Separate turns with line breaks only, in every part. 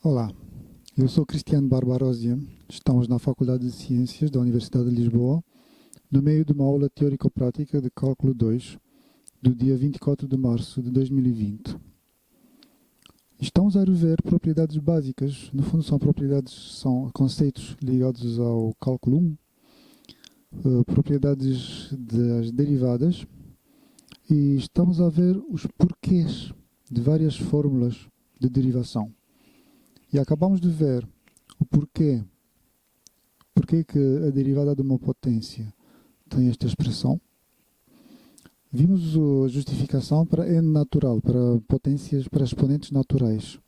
Olá, eu sou Cristiano Barbarosia. Estamos na Faculdade de Ciências da Universidade de Lisboa, no meio de uma aula teórico-prática de Cálculo 2, do dia 24 de março de 2020. Estamos a rever propriedades básicas, no fundo são conceitos ligados ao Cálculo 1, propriedades das derivadas, e estamos a ver os porquês de várias fórmulas de derivação. E acabamos de ver o porquê que a derivada de uma potência tem esta expressão. Vimos a justificação para n natural, para potências, para exponentes naturais.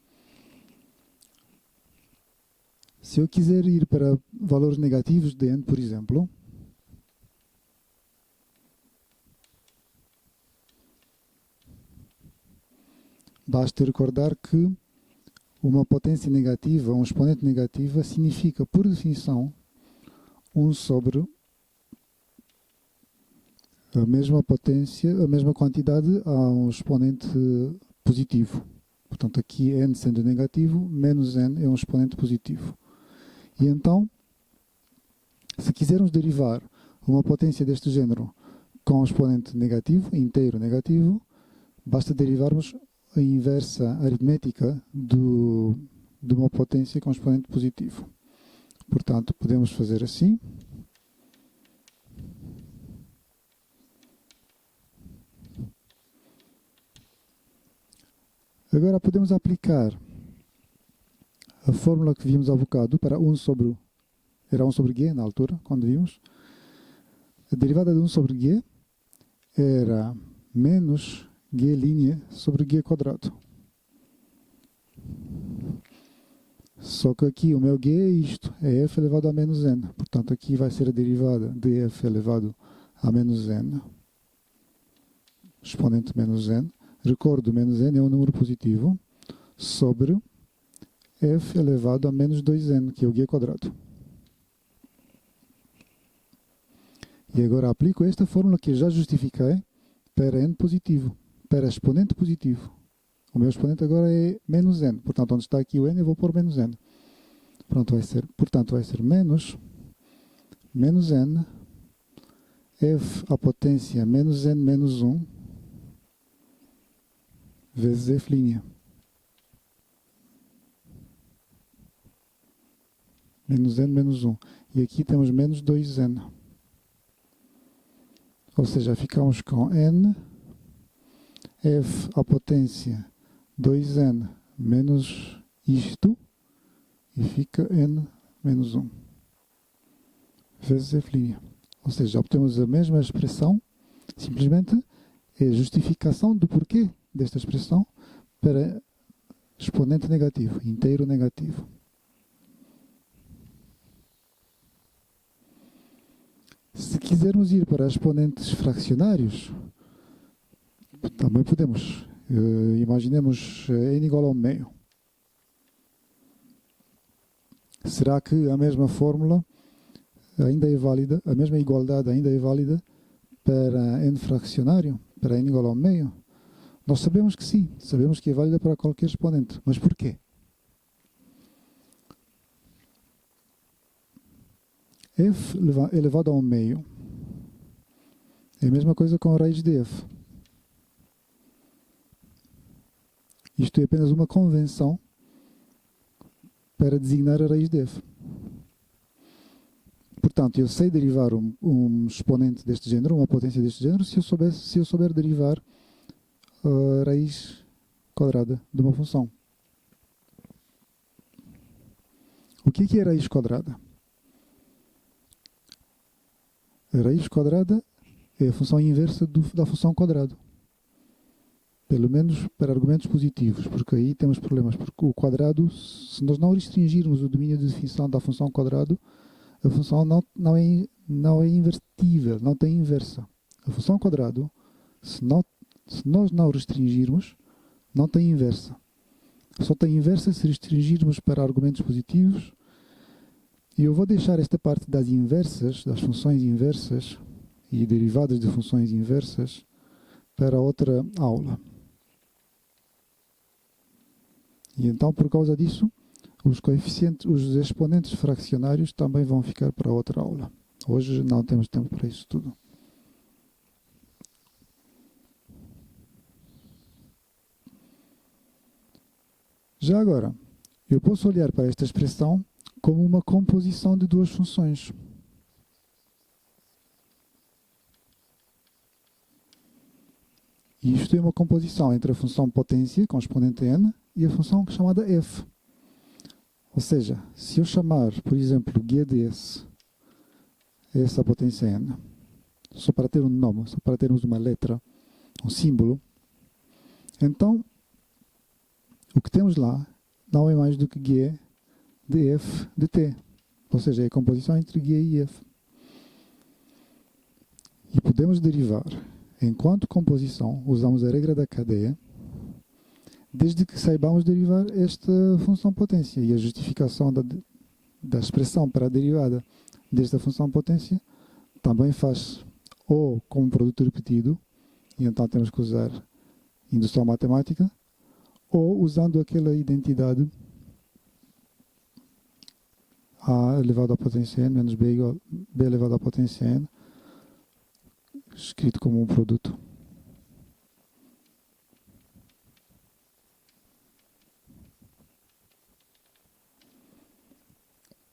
Se eu quiser ir para valores negativos de n, por exemplo, basta recordar que uma potência negativa, um exponente negativa, significa, por definição, 1 sobre a mesma potência, a mesma quantidade a um exponente positivo. Portanto, aqui n sendo negativo, menos n é um exponente positivo. E então, se quisermos derivar uma potência deste género com um exponente negativo, inteiro negativo, basta derivarmos a inversa aritmética de uma potência com exponente positivo. Portanto, podemos fazer assim. Agora podemos aplicar a fórmula que vimos há bocado para 1 sobre... Era 1 sobre g na altura, quando vimos. A derivada de 1 sobre g era menos g' sobre g quadrado. Só que aqui o meu g é isto, é f elevado a menos n. Portanto, aqui vai ser a derivada de f elevado a menos n, exponente menos n. Recordo, menos n é um número positivo, sobre f elevado a menos 2n, que é o g quadrado. E agora aplico esta fórmula que eu já justifiquei para n positivo, para exponente positivo. O meu exponente agora é menos n. Portanto, onde está aqui o n, eu vou pôr menos n. Portanto, vai ser menos n, f à potência menos n menos 1, vezes f'. Menos n menos 1. E aqui temos menos 2n. Ou seja, ficamos com n, f à potência 2n menos isto, e fica n menos 1, vezes f'. Ou seja, obtemos a mesma expressão, simplesmente é a justificação do porquê desta expressão para exponente negativo, inteiro negativo. Se quisermos ir para exponentes fracionários, também podemos. Imaginemos n igual ao meio. Será que a mesma fórmula ainda é válida, a mesma igualdade ainda é válida para n fracionário, para n igual ao meio? Nós sabemos que sim, sabemos que é válida para qualquer exponente. Mas porquê? f elevado ao meio é a mesma coisa com a raiz de f. Isto é apenas uma convenção para designar a raiz de f. Portanto, eu sei derivar um exponente deste género, uma potência deste género, se eu souber derivar a raiz quadrada de uma função. O que é a raiz quadrada? A raiz quadrada é a função inversa da função quadrado. Pelo menos para argumentos positivos, porque aí temos problemas. Porque o quadrado, se nós não restringirmos o domínio de definição da função quadrado, a função não é invertível, não tem inversa. A função quadrado, se nós não restringirmos, não tem inversa. Só tem inversa se restringirmos para argumentos positivos. E eu vou deixar esta parte das inversas, das funções inversas e derivadas de funções inversas para outra aula. E então, por causa disso, Os coeficientes, os exponentes fracionários também vão ficar para outra aula. Hoje não temos tempo para isso tudo. Já agora, eu posso olhar para esta expressão como uma composição de duas funções. E isto é uma composição entre a função potência, com exponente n, e a função chamada f. Ou seja, se eu chamar, por exemplo, g ds, essa potência n, só para ter um nome, só para termos uma letra, um símbolo, então o que temos lá não é mais do que g de f de t. Ou seja, é a composição entre g e f. E podemos derivar, enquanto composição, usamos a regra da cadeia, desde que saibamos derivar esta função potência. E a justificação da expressão para a derivada desta função potência também faz ou como produto repetido, e então temos que usar indução matemática, ou usando aquela identidade a elevado à potência n menos b igual b elevado à potência n, escrito como um produto.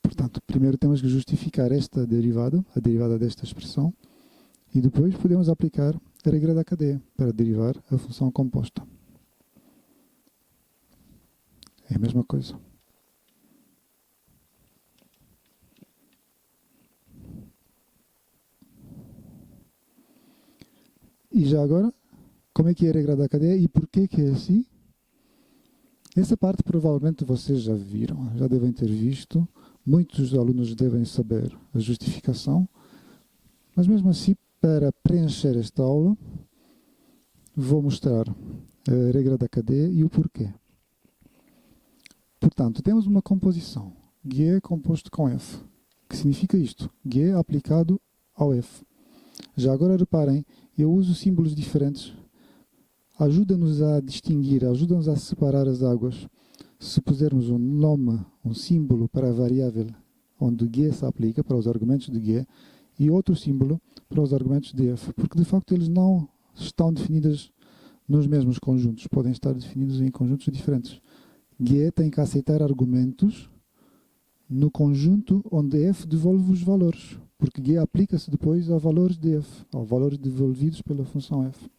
Portanto, primeiro temos que justificar esta derivada, a derivada desta expressão, e depois podemos aplicar a regra da cadeia para derivar a função composta. É a mesma coisa. E já agora, como é que é a regra da cadeia e porquê que é assim? Essa parte provavelmente vocês já viram, já devem ter visto. Muitos alunos devem saber a justificação. Mas mesmo assim, para preencher esta aula, vou mostrar a regra da cadeia e o porquê. Portanto, temos uma composição. G composto com F. Que significa isto? G aplicado ao F. Já agora reparem, eu uso símbolos diferentes. Ajuda-nos a distinguir, ajuda-nos a separar as águas. Se pusermos um nome, um símbolo para a variável onde G se aplica, para os argumentos de G, e outro símbolo para os argumentos de F. Porque, de facto, eles não estão definidos nos mesmos conjuntos. Podem estar definidos em conjuntos diferentes. G tem que aceitar argumentos no conjunto onde F devolve os valores. Porque G aplica-se depois a valores de F, aos valores devolvidos pela função F.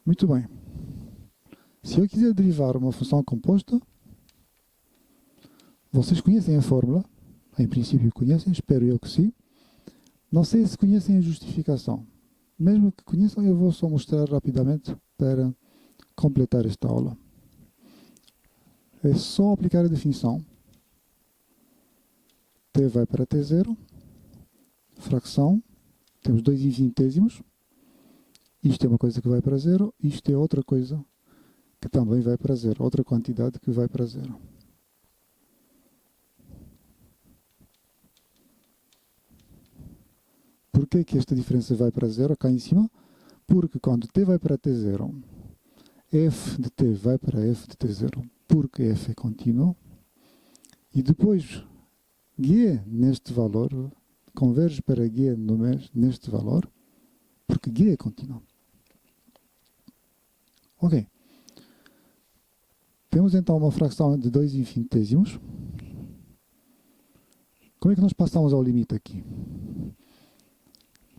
Muito bem. Se eu quiser derivar uma função composta, vocês conhecem a fórmula. Em princípio conhecem, espero eu que sim. Não sei se conhecem a justificação. Mesmo que conheçam, eu vou só mostrar rapidamente para completar esta aula. É só aplicar a definição. T vai para T0, fração, temos 2 infinitesimos, isto é uma coisa que vai para 0, isto é outra coisa que também vai para 0, outra quantidade que vai para 0. Por que esta diferença vai para 0 cá em cima? Porque quando t vai para t0, f de t vai para f de t0, porque f é contínuo, e depois G neste valor converge para G neste valor, porque G é contínuo. Ok. Temos então uma fração de 2 infinitesimos. Como é que nós passamos ao limite aqui?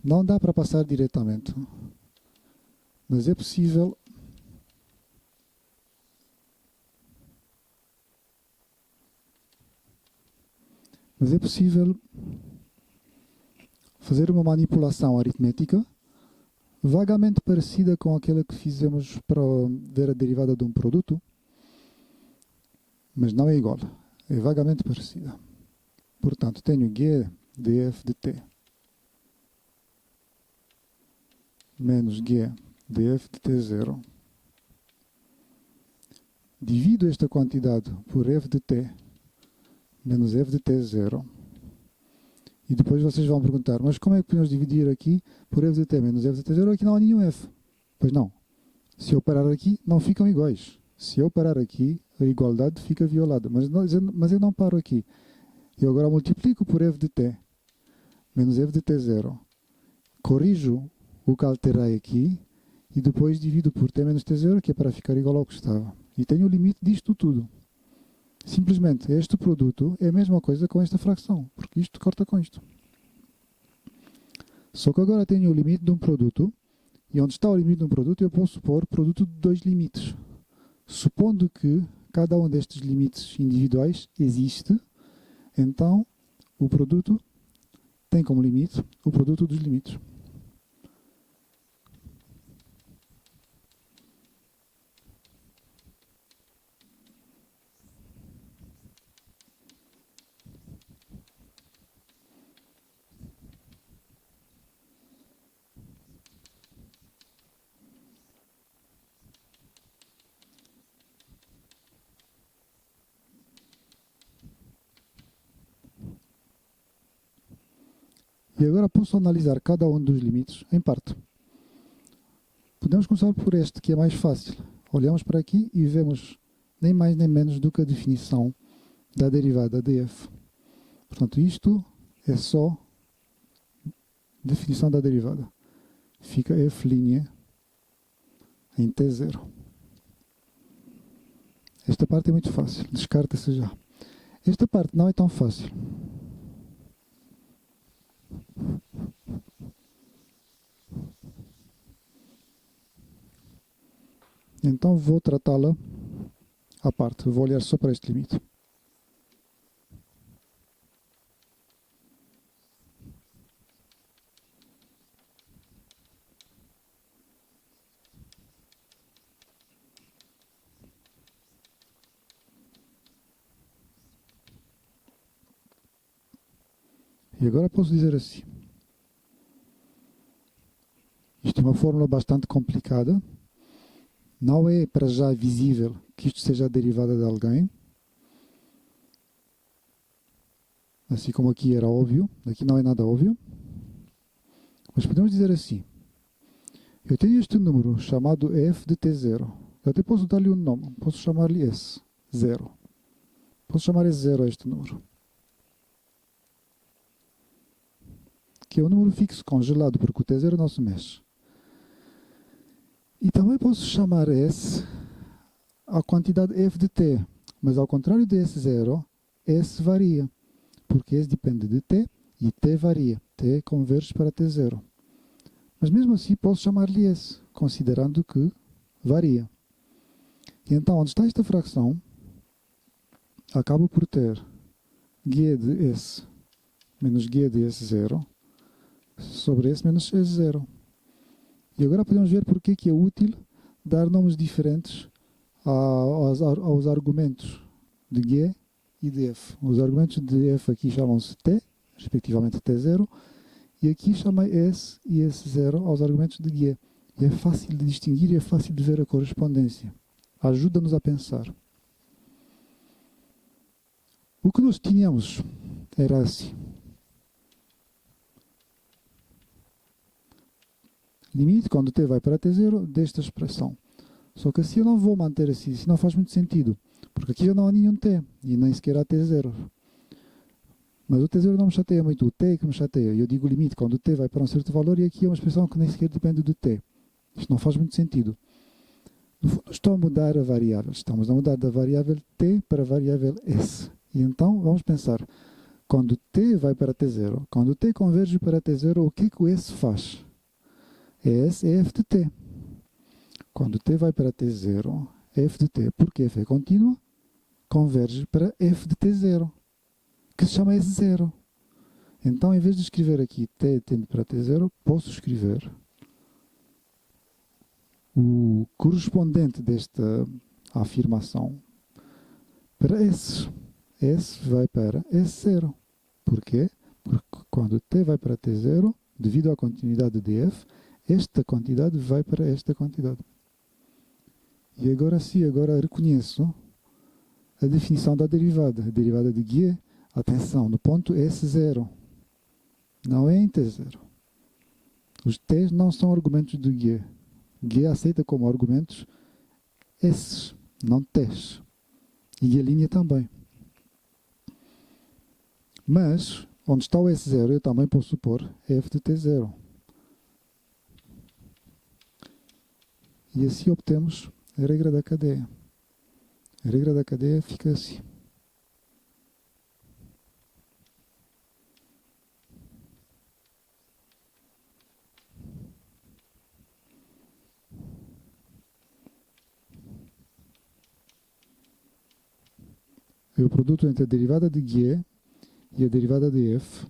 Não dá para passar diretamente, mas é possível fazer uma manipulação aritmética vagamente parecida com aquela que fizemos para ver a derivada de um produto, mas não é igual, é vagamente parecida. Portanto, tenho G de f de t menos G de f de t0. Divido esta quantidade por f de t menos f de t0. E depois vocês vão perguntar, mas como é que podemos dividir aqui por f de t menos f de t0? Aqui não há nenhum f. Pois não. Se eu parar aqui, não ficam iguais. Se eu parar aqui, a igualdade fica violada. Mas eu não paro aqui. Eu agora multiplico por f de t menos f de t0. Corrijo o que alterei aqui e depois divido por t menos t0, que é para ficar igual ao que estava. E tenho o limite disto tudo. Simplesmente, este produto é a mesma coisa com esta fração, porque isto corta com isto. Só que agora tenho o limite de um produto, e onde está o limite de um produto, eu posso pôr produto de dois limites. Supondo que cada um destes limites individuais existe, então o produto tem como limite o produto dos limites. E agora posso analisar cada um dos limites em parte. Podemos começar por este, que é mais fácil. Olhamos para aqui e vemos nem mais nem menos do que a definição da derivada de f. Portanto, isto é só definição da derivada. Fica f' em t0. Esta parte é muito fácil, descarta-se já. Esta parte não é tão fácil. Então vou tratá-la à parte. Vou olhar só para este limite. E agora posso dizer assim. Isto é uma fórmula bastante complicada. Não é para já visível que isto seja a derivada de alguém. Assim como aqui era óbvio. Aqui não é nada óbvio. Mas podemos dizer assim. Eu tenho este número chamado f de t0. Eu até posso dar-lhe um nome. Posso chamar-lhe S0. Posso chamar S0 a este número. Que é um número fixo congelado, porque o t0 não se mexe. E também posso chamar S a quantidade f de t. Mas ao contrário de S0, S varia. Porque S depende de t e t varia. T converge para t0. Mas mesmo assim posso chamar-lhe S, considerando que varia. E então, onde está esta fração, acabo por ter g de S menos g de S0 sobre S menos S0. E agora podemos ver porque que é útil dar nomes diferentes aos argumentos de G e de F. Os argumentos de F aqui chamam-se T, respectivamente T0, e aqui chama S e S0 aos argumentos de G. E é fácil de distinguir e é fácil de ver a correspondência. Ajuda-nos a pensar. O que nós tínhamos era assim. Limite, quando t vai para t0, desta expressão. Só que assim eu não vou manter assim, isso não faz muito sentido. Porque aqui já não há nenhum t, e nem sequer há t0. Mas o t0 não me chateia muito, o t é que me chateia. Eu digo limite quando o t vai para um certo valor, e aqui é uma expressão que nem sequer depende do t. Isto não faz muito sentido. No fundo, estou a mudar a variável. Estamos a mudar da variável t para a variável s. E então, vamos pensar. Quando t vai para t0, quando t converge para t0, o que o s faz? S é f de t. Quando t vai para t0, f de t, porque f é contínua, converge para f de t0, que se chama S0. Então, em vez de escrever aqui t tende para t0, posso escrever o correspondente desta afirmação para S. S vai para S0. Porquê? Porque quando t vai para t0, devido à continuidade de f, esta quantidade vai para esta quantidade. E agora sim, agora reconheço a definição da derivada. A derivada de G, atenção, no ponto S0. Não é em T0. Os T's não são argumentos do G. G aceita como argumentos S, não T's. E G' também. Mas, onde está o S0, eu também posso supor f de T0. E assim obtemos a regra da cadeia. A regra da cadeia fica assim. É o produto entre a derivada de G e a derivada de f,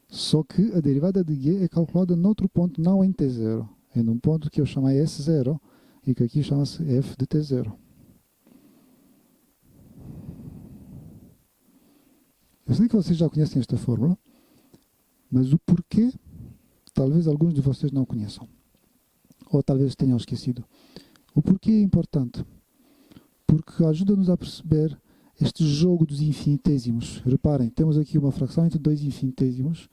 só que a derivada de G é calculada noutro ponto, não em T0. É num ponto que eu chamei S0 e que aqui chama-se f de T0. Eu sei que vocês já conhecem esta fórmula, mas o porquê, talvez alguns de vocês não conheçam. Ou talvez tenham esquecido. O porquê é importante? Porque ajuda-nos a perceber este jogo dos infinitesimos. Reparem, temos aqui uma fração entre dois infinitesimos.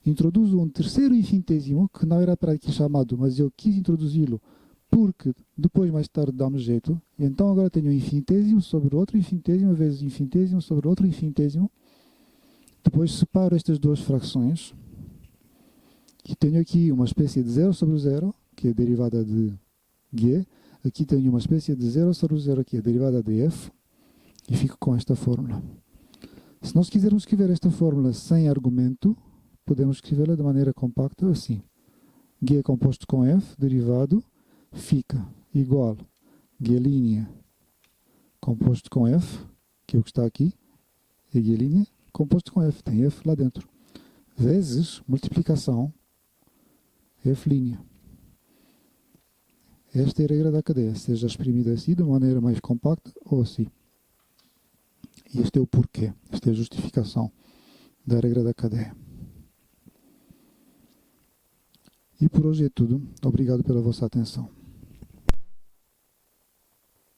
Introduzo um terceiro infinitésimo, que não era para aqui chamado, mas eu quis introduzi-lo porque depois, mais tarde, dá-me jeito. E então agora tenho um infinitésimo sobre outro infinitésimo, vezes infinitésimo sobre outro infinitésimo. Depois separo estas duas frações. E tenho aqui uma espécie de 0 sobre 0, que é a derivada de G. Aqui tenho uma espécie de 0 sobre 0, que é a derivada de f. E fico com esta fórmula. Se nós quisermos escrever esta fórmula sem argumento, podemos escrevê-la de maneira compacta assim. G composto com f, derivado, fica igual G' composto com f, que é o que está aqui, e G' composto com f, tem f lá dentro, vezes multiplicação f'. Esta é a regra da cadeia, seja exprimida assim, de maneira mais compacta ou assim. E este é o porquê, esta é a justificação da regra da cadeia. E por hoje é tudo. Obrigado pela vossa atenção.